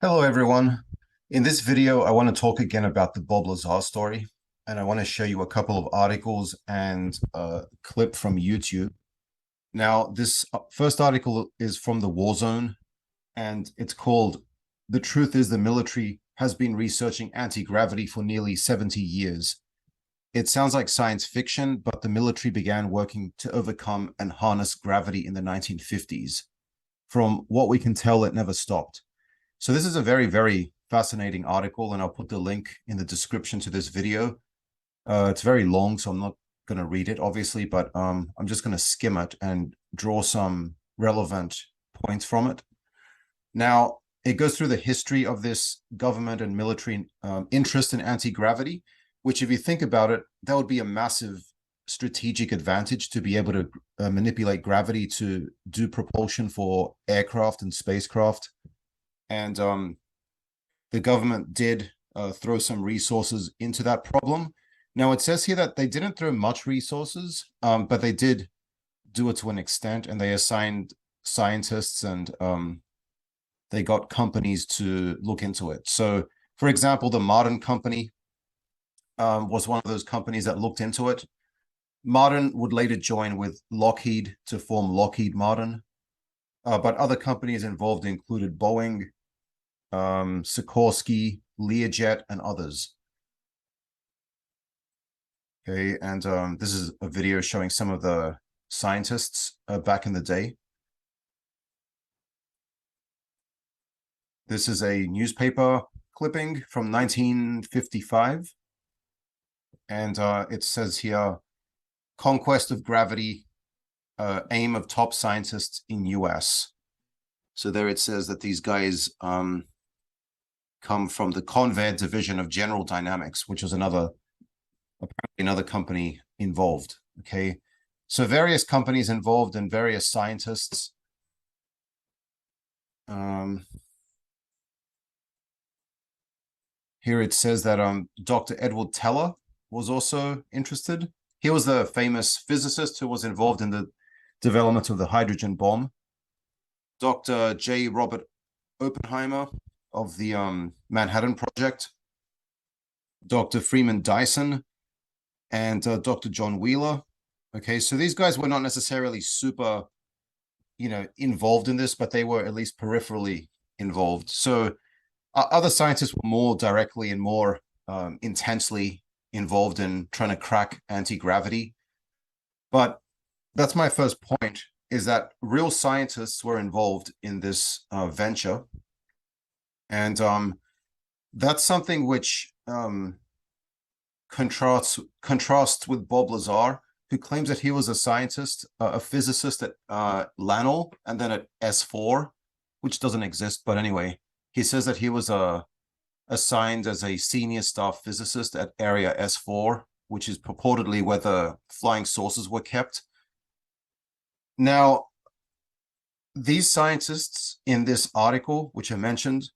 Hello, everyone. In this video, I want to talk again about the Bob Lazar story, and I want to show you a couple of articles and a clip from YouTube. Now, this first article is from the War Zone, and it's called "The Truth is the Military has been researching anti-gravity for nearly 70 years. It sounds like science fiction, but the military began working to overcome and harness gravity in the 1950s. From what we can tell, it never stopped." So this is a very, very fascinating article, and I'll put the link in the description to this video. It's very long, so I'm not going to read it, obviously, but I'm just going to skim it and draw some relevant points from it. Now, it goes through the history of this government and military interest in anti-gravity, which, if you think about it, that would be a massive strategic advantage to be able to manipulate gravity to do propulsion for aircraft and spacecraft. And the government did throw some resources into that problem. Now, it says here that they didn't throw much resources, but they did do it to an extent, and they assigned scientists and they got companies to look into it. So, for example, the Martin Company was one of those companies that looked into it. Martin would later join with Lockheed to form Lockheed Martin. But other companies involved included Boeing, Sikorsky, Learjet, and others. Okay, and this is a video showing some of the scientists back in the day. This is a newspaper clipping from 1955. And it says here, "Conquest of Gravity, aim of top scientists in US." So there it says that these guys come from the Convair division of General Dynamics, which was apparently another company involved. Okay, so various companies involved and various scientists. Here it says that Dr. Edward Teller was also interested. He was the famous physicist who was involved in the development of the hydrogen bomb. Dr. J. Robert Oppenheimer of the Manhattan Project, Dr. Freeman Dyson, and Dr. John Wheeler. Okay, so these guys were not necessarily super, involved in this, but they were at least peripherally involved. So other scientists were more directly and more intensely involved in trying to crack anti-gravity. But that's my first point, is that real scientists were involved in this venture. And that's something which contrasts with Bob Lazar, who claims that he was a scientist, a physicist at Lanel and then at S4, which doesn't exist. But anyway, he says that he was assigned as a senior staff physicist at Area S4, which is purportedly where the flying saucers were kept. Now, these scientists in this article, which I mentioned,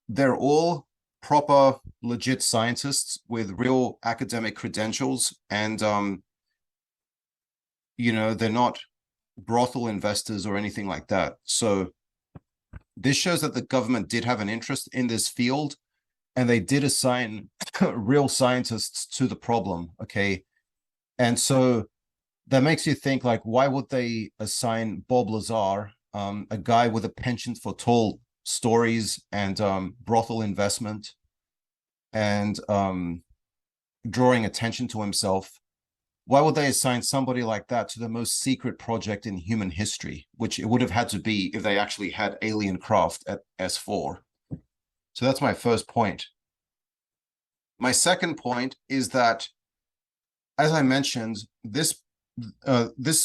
they're all proper, legit scientists with real academic credentials, and they're not brothel investors or anything like that. So this shows that the government did have an interest in this field, and they did assign real scientists to the problem. Okay, and so that makes you think, like, why would they assign Bob Lazar, a guy with a penchant for tall stories and brothel investment and drawing attention to himself? Why would they assign somebody like that to the most secret project in human history, which it would have had to be if they actually had alien craft at S4? So that's my first point. My second point is that, as I mentioned, this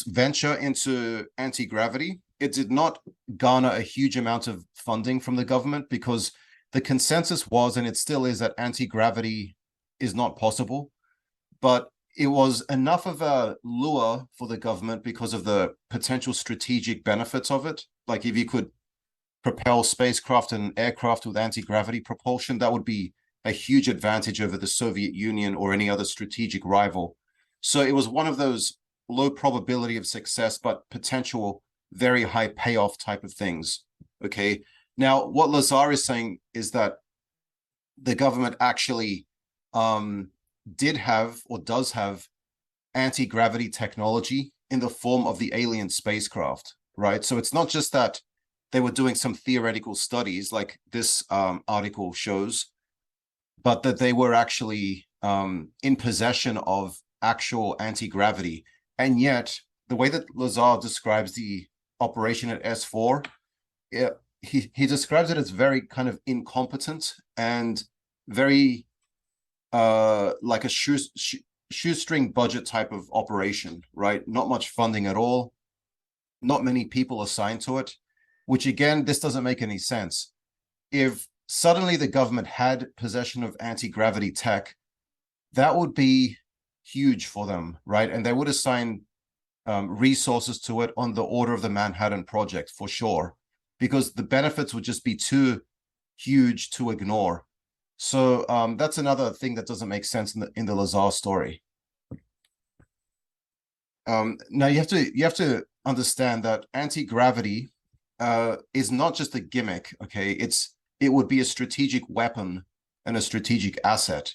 venture into anti-gravity, it did not garner a huge amount of funding from the government, because the consensus was, and it still is, that anti-gravity is not possible. But it was enough of a lure for the government because of the potential strategic benefits of it. Like, if you could propel spacecraft and aircraft with anti-gravity propulsion, that would be a huge advantage over the Soviet Union or any other strategic rival. So it was one of those low probability of success, but potential very high payoff type of things. Okay. Now, what Lazar is saying is that the government actually did have or does have anti-gravity technology in the form of the alien spacecraft, right? So it's not just that they were doing some theoretical studies like this article shows, but that they were actually in possession of actual anti-gravity. And yet, the way that Lazar describes the operation at S4, he describes it as very kind of incompetent and very like a shoestring budget type of operation, right? Not much funding at all, not many people assigned to it, which again, this doesn't make any sense. If suddenly the government had possession of anti-gravity tech, that would be huge for them, right? And they would assign resources to it on the order of the Manhattan Project for sure, because the benefits would just be too huge to ignore. So that's another thing that doesn't make sense in the Lazar story. Now you have to understand that anti-gravity is not just a gimmick. Okay, it would be a strategic weapon and a strategic asset.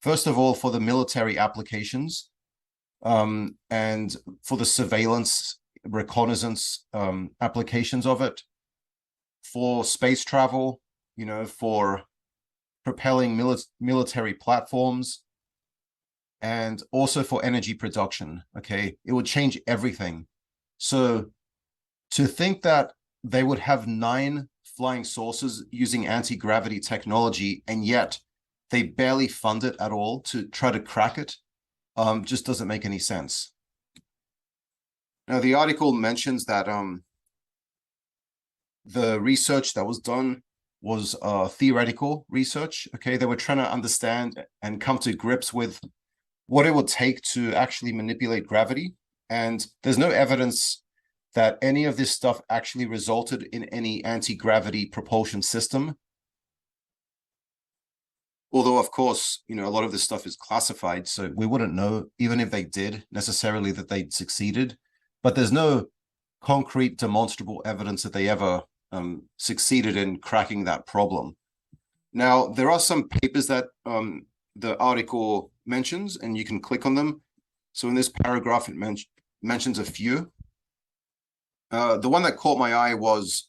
First of all, for the military applications, and for the surveillance, reconnaissance applications of it, for space travel, you know, for propelling military platforms, and also for energy production. Okay, it would change everything. So to think that they would have 9 flying saucers using anti-gravity technology, and yet they barely fund it at all to try to crack it, just doesn't make any sense. Now, the article mentions that the research that was done was theoretical research. Okay, they were trying to understand and come to grips with what it would take to actually manipulate gravity. And there's no evidence that any of this stuff actually resulted in any anti-gravity propulsion system. Although, of course, you know, a lot of this stuff is classified, so we wouldn't know, even if they did, necessarily that they'd succeeded. But there's no concrete, demonstrable evidence that they ever succeeded in cracking that problem. Now, there are some papers that the article mentions, and you can click on them. So in this paragraph, it mentions a few. The one that caught my eye was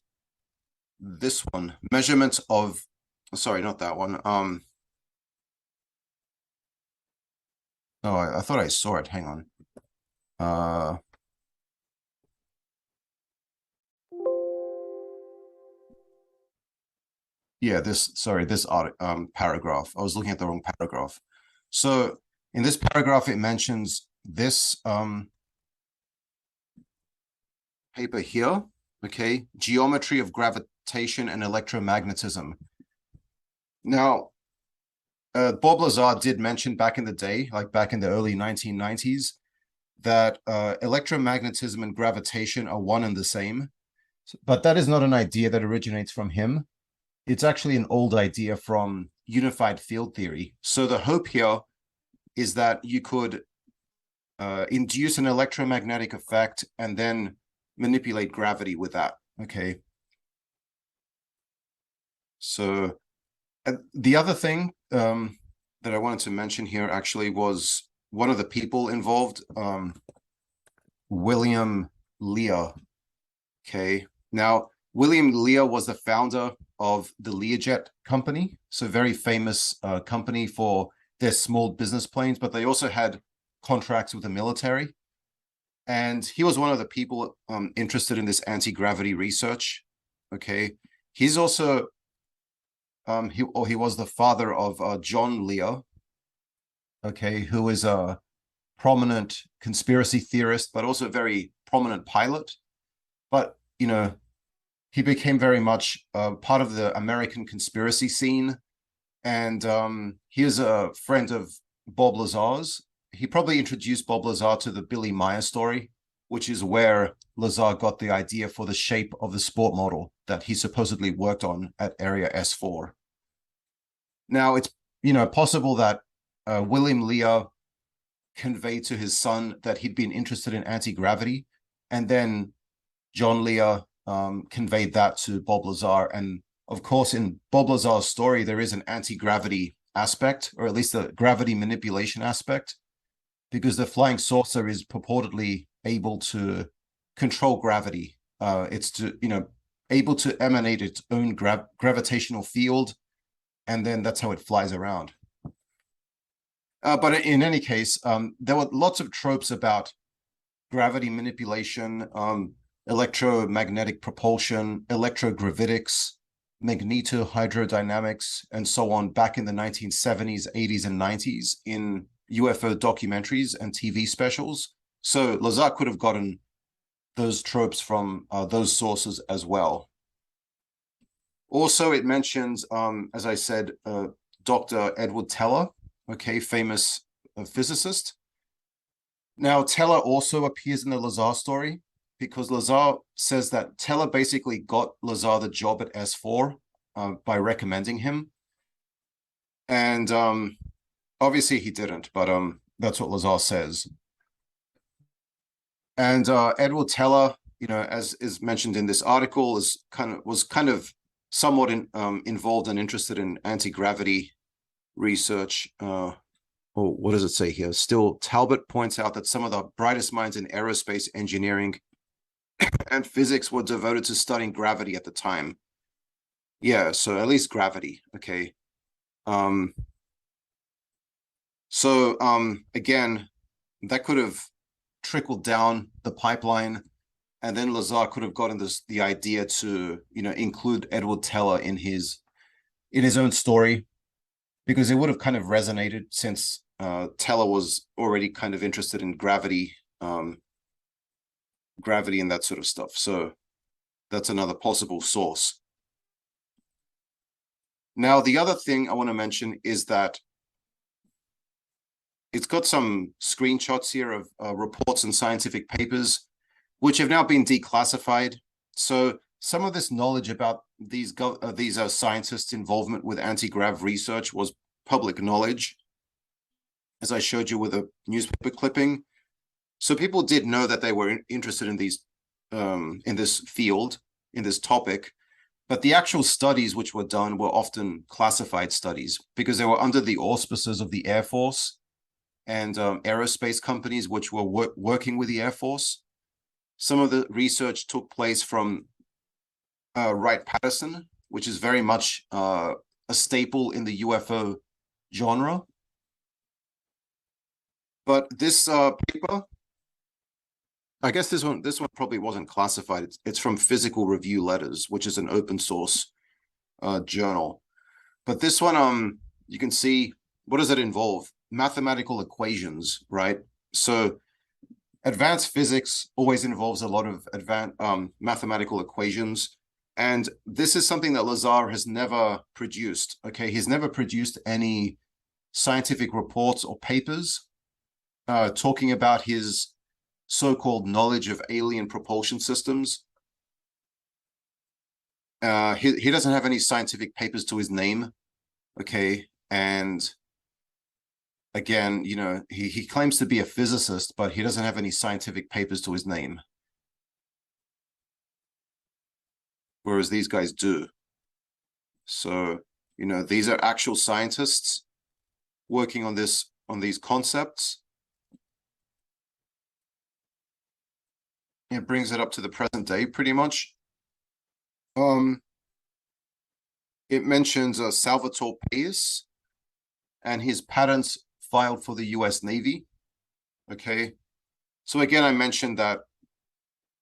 this one, measurements of, sorry, not that one. Oh, I thought I saw it. Hang on. Yeah, this paragraph. I was looking at the wrong paragraph. So in this paragraph, it mentions this paper here, okay, geometry of gravitation and electromagnetism. Now, Bob Lazar did mention back in the day, like back in the early 1990s, that electromagnetism and gravitation are one and the same. But that is not an idea that originates from him. It's actually an old idea from unified field theory. So the hope here is that you could induce an electromagnetic effect and then manipulate gravity with that. Okay. So the other thing that I wanted to mention here actually was one of the people involved, William Lear. Okay. Now, William Lear was the founder of the Learjet company. So very famous company for their small business planes, but they also had contracts with the military. And he was one of the people interested in this anti-gravity research. Okay. He's also, he was the father of John Lear, okay, who is a prominent conspiracy theorist, but also a very prominent pilot. But, you know, he became very much part of the American conspiracy scene. And he is a friend of Bob Lazar's. He probably introduced Bob Lazar to the Billy Meyer story, which is where Lazar got the idea for the shape of the sport model that he supposedly worked on at Area S4. Now, it's, you know, possible that William Lear conveyed to his son that he'd been interested in anti-gravity, and then John Lear conveyed that to Bob Lazar, and of course, in Bob Lazar's story, there is an anti-gravity aspect, or at least a gravity manipulation aspect, because the flying saucer is purportedly able to control gravity. It's able to emanate its own gravitational field, and then that's how it flies around. But in any case, there were lots of tropes about gravity manipulation, electromagnetic propulsion, electrogravitics, magnetohydrodynamics, and so on back in the 1970s, 80s, and 90s in UFO documentaries and TV specials. So Lazar could have gotten those tropes from those sources as well. Also, it mentions, as I said, Dr. Edward Teller, okay, famous physicist. Now, Teller also appears in the Lazar story because Lazar says that Teller basically got Lazar the job at S4 by recommending him. And obviously he didn't, but that's what Lazar says. And Edward Teller, as is mentioned in this article, was kind of somewhat involved and interested in anti-gravity research. What does it say here? Still, Talbot points out that some of the brightest minds in aerospace engineering and physics were devoted to studying gravity at the time. Yeah, so at least gravity, okay. Again, that could have trickled down the pipeline, and then Lazar could have gotten the idea to include Edward Teller in his own story, because it would have kind of resonated since Teller was already kind of interested in gravity and that sort of stuff. So that's another possible source. Now, the other thing I want to mention is that it's got some screenshots here of reports and scientific papers, which have now been declassified. So some of this knowledge about these scientists' involvement with anti-grav research was public knowledge, as I showed you with a newspaper clipping. So people did know that they were interested in these, in this field, in this topic, but the actual studies which were done were often classified studies because they were under the auspices of the Air Force and aerospace companies which were working with the Air Force. Some of the research took place from Wright-Patterson, which is very much a staple in the UFO genre. But this paper, I guess this one probably wasn't classified. It's from Physical Review Letters, which is an open source journal. But this one, you can see, what does it involve? Mathematical equations, right? So advanced physics always involves a lot of advanced mathematical equations. And this is something that Lazar has never produced, okay? He's never produced any scientific reports or papers talking about his so-called knowledge of alien propulsion systems. He doesn't have any scientific papers to his name, okay? And again, he claims to be a physicist, but he doesn't have any scientific papers to his name. Whereas these guys do. So, these are actual scientists working on these concepts. It brings it up to the present day, pretty much. It mentions Salvatore Pais and his patents filed for the US Navy. Okay. So again, I mentioned that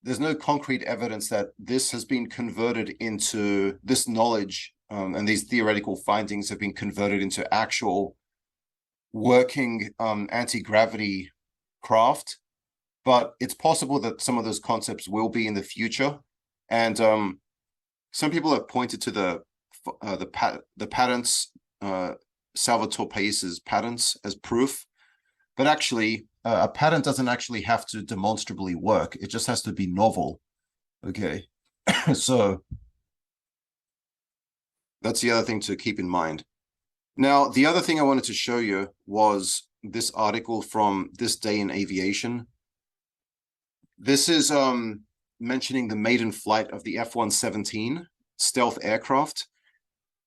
there's no concrete evidence that this has been converted into this knowledge and these theoretical findings have been converted into actual working anti-gravity craft. But it's possible that some of those concepts will be in the future. And some people have pointed to the patents, Salvatore Pais's patents, as proof. But actually, a patent doesn't actually have to demonstrably work. It just has to be novel. Okay. So that's the other thing to keep in mind. Now, the other thing I wanted to show you was this article from This Day in Aviation. This is mentioning the maiden flight of the F-117 stealth aircraft.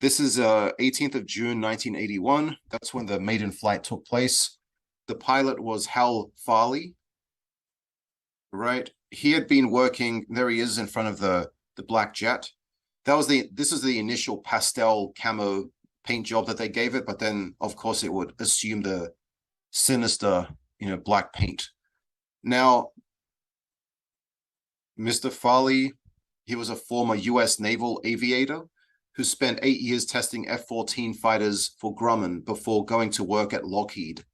This is 18th of June, 1981. That's when the maiden flight took place. The pilot was Hal Farley, right? He had been working, there he is in front of the black jet. This is the initial pastel camo paint job that they gave it, but then of course it would assume the sinister, black paint. Now, Mr. Farley, he was a former US naval aviator who spent 8 years testing F-14 fighters for Grumman before going to work at Lockheed,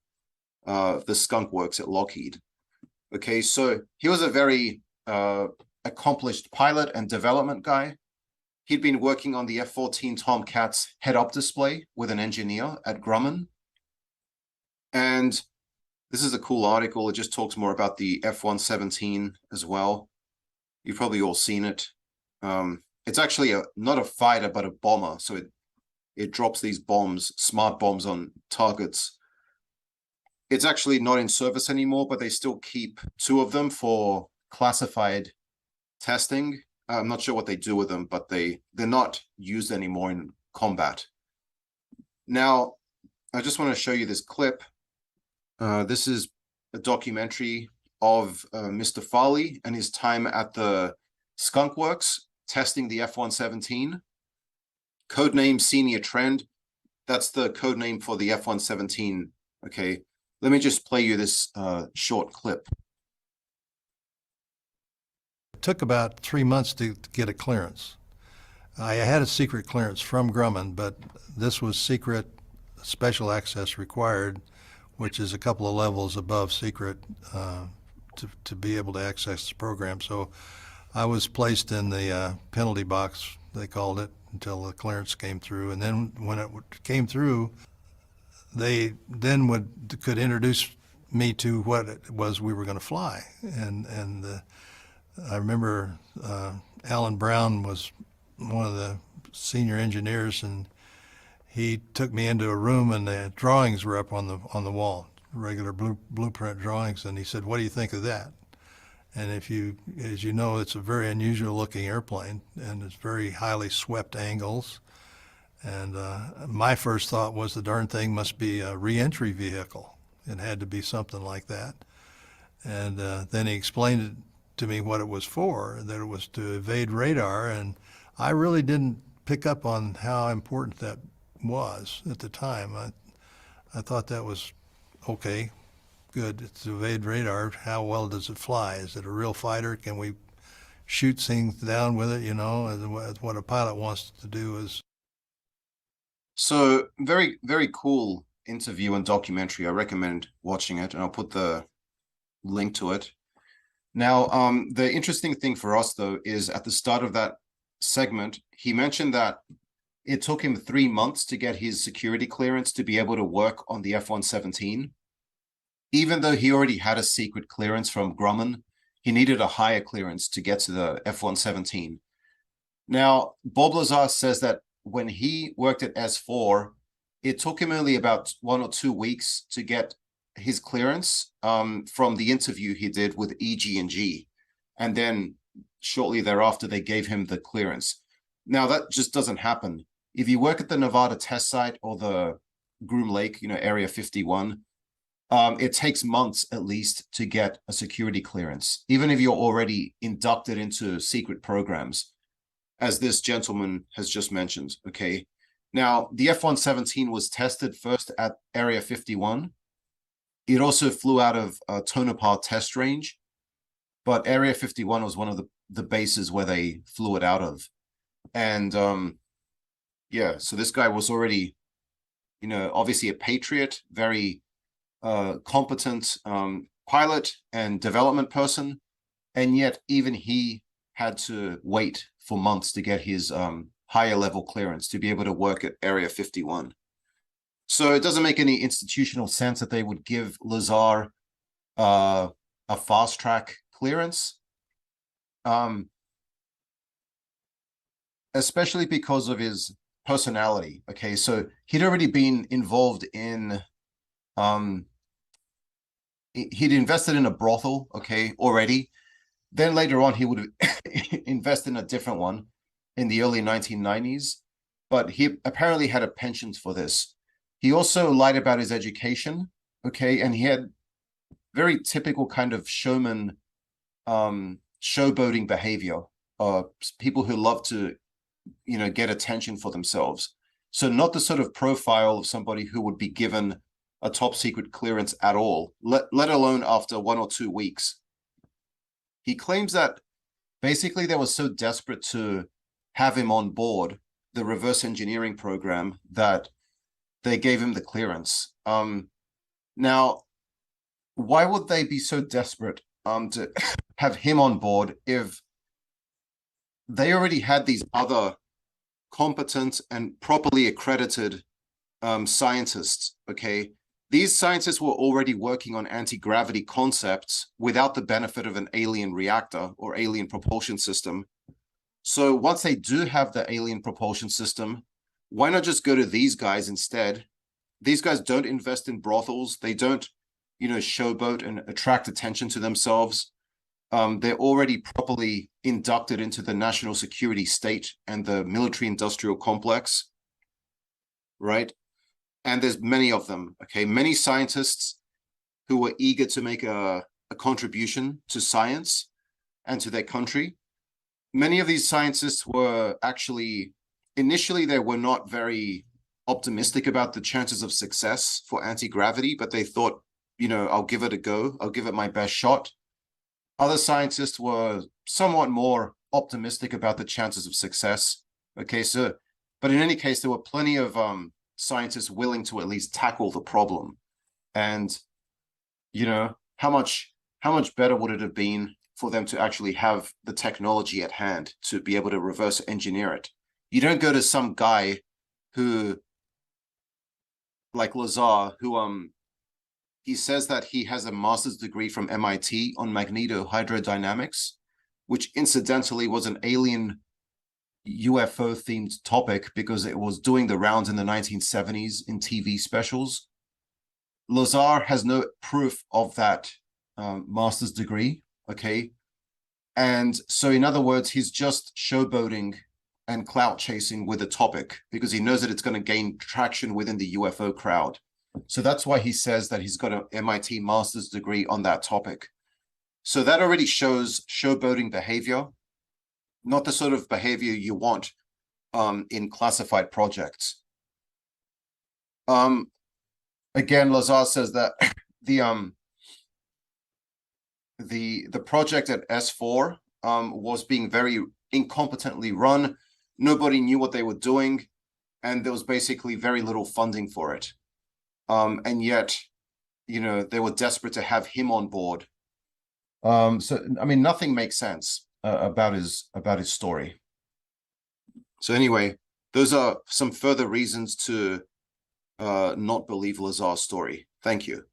the skunk works at Lockheed. Okay, so he was a very accomplished pilot and development guy. He'd been working on the F-14 Tomcat's head-up display with an engineer at Grumman. And this is a cool article. It just talks more about the F-117 as well. You've probably all seen it. It's actually not a fighter, but a bomber. So it drops these bombs, smart bombs on targets. It's actually not in service anymore, but they still keep 2 of them for classified testing. I'm not sure what they do with them, but they're not used anymore in combat. Now, I just want to show you this clip. This is a documentary of Mr. Farley and his time at the Skunk Works testing the F-117. Codename Senior Trend. That's the code name for the F-117. Okay, let me just play you this short clip. It took about 3 months to get a clearance. I had a secret clearance from Grumman, but this was secret, special access required, which is a couple of levels above secret to be able to access the program. So I was placed in the penalty box, they called it, until the clearance came through. And then when it came through, they then could introduce me to what it was we were going to fly. And I remember Alan Brown was one of the senior engineers, and he took me into a room, and the drawings were up on the wall, regular blueprint drawings, and he said, "What do you think of that?" And as you know, it's a very unusual looking airplane, and it's very highly swept angles. And my first thought was the darn thing must be a reentry vehicle. It had to be something like that. And then he explained it to me what it was for, that it was to evade radar. And I really didn't pick up on how important that was at the time. I thought that was okay. Good, it's to evade radar. How well does it fly? Is it a real fighter? Can we shoot things down with it? What a pilot wants to do is. So very, very cool interview and documentary. I recommend watching it, and I'll put the link to it. Now, the interesting thing for us, though, is at the start of that segment, he mentioned that it took him 3 months to get his security clearance to be able to work on the F-117. Even though he already had a secret clearance from Grumman, he needed a higher clearance to get to the F-117. Now, Bob Lazar says that when he worked at S4, it took him only about 1 or 2 weeks to get his clearance from the interview he did with EG&G. And then shortly thereafter, they gave him the clearance. Now, that just doesn't happen. If you work at the Nevada test site or the Groom Lake, Area 51, it takes months at least to get a security clearance, even if you're already inducted into secret programs, as this gentleman has just mentioned, okay? Now, the F-117 was tested first at Area 51. It also flew out of Tonopah Test Range, but Area 51 was one of the bases where they flew it out of. And yeah, so this guy was already, obviously a patriot, very competent pilot and development person, and yet even he had to wait for months to get his higher level clearance to be able to work at Area 51. So it doesn't make any institutional sense that they would give Lazar a fast track clearance, especially because of his personality. Okay, so he'd already been involved in he'd invested in a brothel, okay, already. Then later on, he would invest in a different one in the early 1990s. but he apparently had a penchant for this. He also lied about his education, okay, and he had very typical kind of showman, showboating behavior. People who love to, get attention for themselves. So not the sort of profile of somebody who would be given a top secret clearance at all, let alone after 1 or 2 weeks. He claims that basically they were so desperate to have him on board the reverse engineering program that they gave him the clearance. Now, why would they be so desperate to have him on board if they already had these other competent and properly accredited scientists, okay? These scientists were already working on anti-gravity concepts without the benefit of an alien reactor or alien propulsion system. So once they do have the alien propulsion system, why not just go to these guys instead? These guys don't invest in brothels. They don't, showboat and attract attention to themselves. They're already properly inducted into the national security state and the military-industrial complex, right? And there's many of them, okay? Many scientists who were eager to make a contribution to science and to their country. Many of these scientists were actually, initially, they were not very optimistic about the chances of success for anti-gravity, but they thought, I'll give it a go. I'll give it my best shot. Other scientists were somewhat more optimistic about the chances of success. Okay, so, but in any case, there were plenty of scientists willing to at least tackle the problem. And, how much better would it have been for them to actually have the technology at hand to be able to reverse engineer it? You don't go to some guy who, like Lazar, who he says that he has a master's degree from MIT on magnetohydrodynamics, which incidentally was an alien UFO themed topic because it was doing the rounds in the 1970s in TV specials. Lazar has no proof of that master's degree, okay? And so in other words, he's just showboating and clout chasing with a topic because he knows that it's going to gain traction within the UFO crowd. So that's why he says that he's got an MIT master's degree on that topic. So that already shows showboating behavior, not the sort of behavior you want in classified projects. Again, Lazar says that the project at S4 was being very incompetently run. Nobody knew what they were doing, and there was basically very little funding for it. And yet, they were desperate to have him on board. So, I mean, nothing makes sense about his story. So anyway, those are some further reasons to not believe Lazar's story. Thank you.